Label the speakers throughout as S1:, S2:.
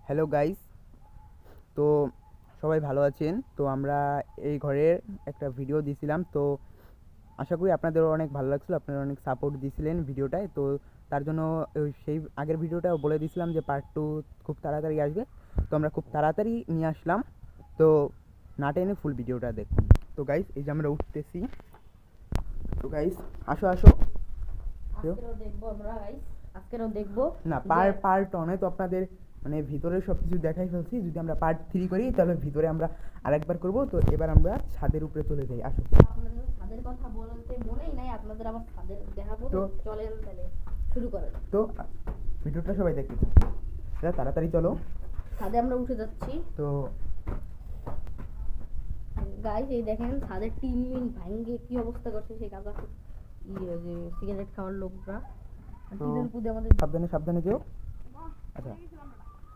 S1: Hello guys. তো সবাই ভালো আছেন? তো আমরা এই ঘরের একটা ভিডিও দিয়েছিলাম, তো আশা করি আপনাদেরও অনেক ভালো লাগছিল, আপনারা অনেক সাপোর্ট দিয়েছিলেন ভিডিওটায়। তো তার জন্য সেই আগের ভিডিওটাও বলে দিয়েছিলাম যে পার্ট টু খুব তাড়াতাড়ি আসবে। তো আমরা খুব তাড়াতাড়ি নিয়ে আসলাম। তো না টেনে ফুল ভিডিওটা দেখুন। তো গাইস, এই যে আমরা উঠতেছি। তো গাইস, আসো আসো। না, পার্ট ওয়ানে তো আপনাদের মানে ভিতরে সব কিছু দেখাই ফেলছি। যদি আমরা পার্ট 3 করি তাহলে ভিতরে আমরা আরেকবার করব। তো এবার আমরা ছাদের উপরে চলে যাই, আসো।
S2: আপনাদের ছাদের কথা বলতে মনেই নাই, আপনাদের আবার ছাদের দেখাবো। তো চলেন তাহলে শুরু করেন।
S1: তো ভিডিওটা সবাই দেখতে থাকুন, তাড়াতাড়ি চলো।
S2: ছাদে আমরা উঠে যাচ্ছি।
S1: তো
S2: গাইস, এই দেখেন ছাদের টিন মিন ভাঙ্গে কি অবস্থা করছে সেই কাজা যে সিগারেট খাওয়ার লোকরা।
S1: তো
S2: টিনের পুদে আমাদের
S1: সাবধানে সাবধানে যেও। আচ্ছা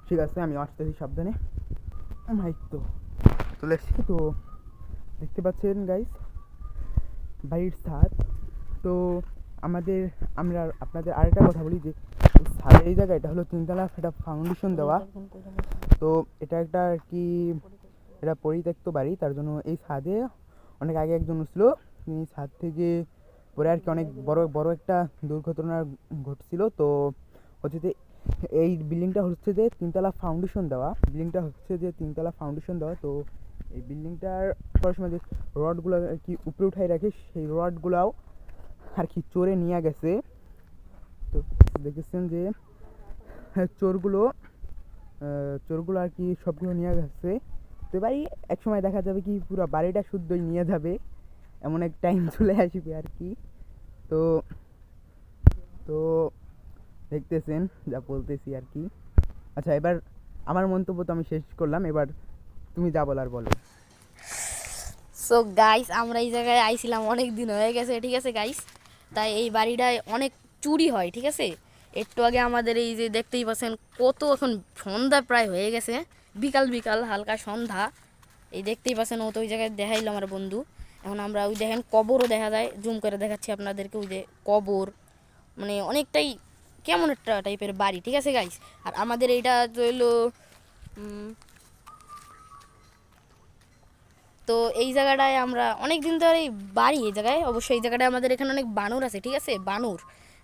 S1: ঠিক আছে, আমি আসতেছি সাবধানে। তো চলে এসছি। তো দেখতে পাচ্ছেন গাইস, বাড়ির ছাদ। তো আমরা আপনাদের আরেকটা কথা বলি যে ছাদের এই জায়গা, এটা হলো তিনতলা, একটা ফাউন্ডেশন দেওয়া। তো এটা একটা আর কি, এটা পরিত্যক্ত বাড়ি। তার জন্য এই ছাদে অনেক আগে একজন উঠছিল, তিনি ছাদ থেকে পরে আর কি অনেক বড় বড় একটা দুর্ঘটনা ঘটছিল। তো হচ্ছে যে এই বিল্ডিংটা হচ্ছে যে তিনতলা ফাউন্ডেশন দেওয়া, তো এই বিল্ডিংটার করার সময় যে রডগুলো আর কি উপরে উঠাই রাখে, সেই রডগুলাও আর কি চোরে নিয়ে গেছে। তো দেখেছেন যে চোরগুলো আর কি সবগুলো নিয়ে গেছে। তো এবারই এক সময় দেখা যাবে কি পুরো বাড়িটা শুদ্ধই নিয়ে যাবে, এমন এক টাইম চলে আসবে আর কি। তো তো দেখতেছেন যা বলতেছি আর কি। আচ্ছা, এবার আমার মন্তব্য তো আমি শেষ করলাম, এবার তুমি যা বলার বলো।
S2: সো গাইস, আমরা এই জায়গায় আইছিলাম অনেক দিন হয়ে গেছে, ঠিক আছে গাইস। তাই এই বাড়িটায় অনেক চুরি হয়, ঠিক আছে। একটু আগে আমাদের এই যে দেখতেই পাচ্ছেন কত, এখন সন্ধ্যা প্রায় হয়ে গেছে, বিকাল বিকাল হালকা সন্ধ্যা। এই দেখতেই পাচ্ছেন, ও তো ওই জায়গায় দেখাইলো আমার বন্ধু। এখন আমরা ওই দেখেন কবরও দেখা যায়, জুম করে দেখাচ্ছি আপনাদেরকে। ওই যে কবর, মানে অনেকটাই কেমন একটা টাইপের বাড়ি, ঠিক আছে গাইস। আর আমাদের এইটা হইলো তো এই জায়গাটায় আমরা অনেক দিন ধরে বাড়ি, এই জায়গায় অবশ্যই এই জায়গাটায় আমাদের এখানে অনেক বানর আছে, ঠিক আছে। বানর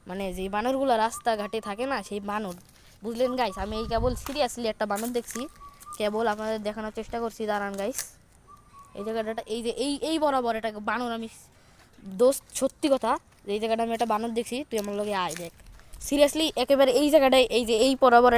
S2: মানে যে বানরগুলো রাস্তাঘাটে থাকে না, সেই বানর, বুঝলেন গাইস। আমি এই কেবল সিরিয়াসলি একটা বানর দেখছি, কেবল আপনাদের দেখানোর চেষ্টা করছি, দাঁড়ান গাইস। এই জায়গাটা এই যে এই বরাবর একটা বানর, আমি দোস্ত সত্যি কথা, এই জায়গাটা আমি একটা বানর দেখছি, তুই আমার লগে আয় দেখ। সিরিয়াসলি একেবারে এই জায়গাটায় এই যে এই বরাবর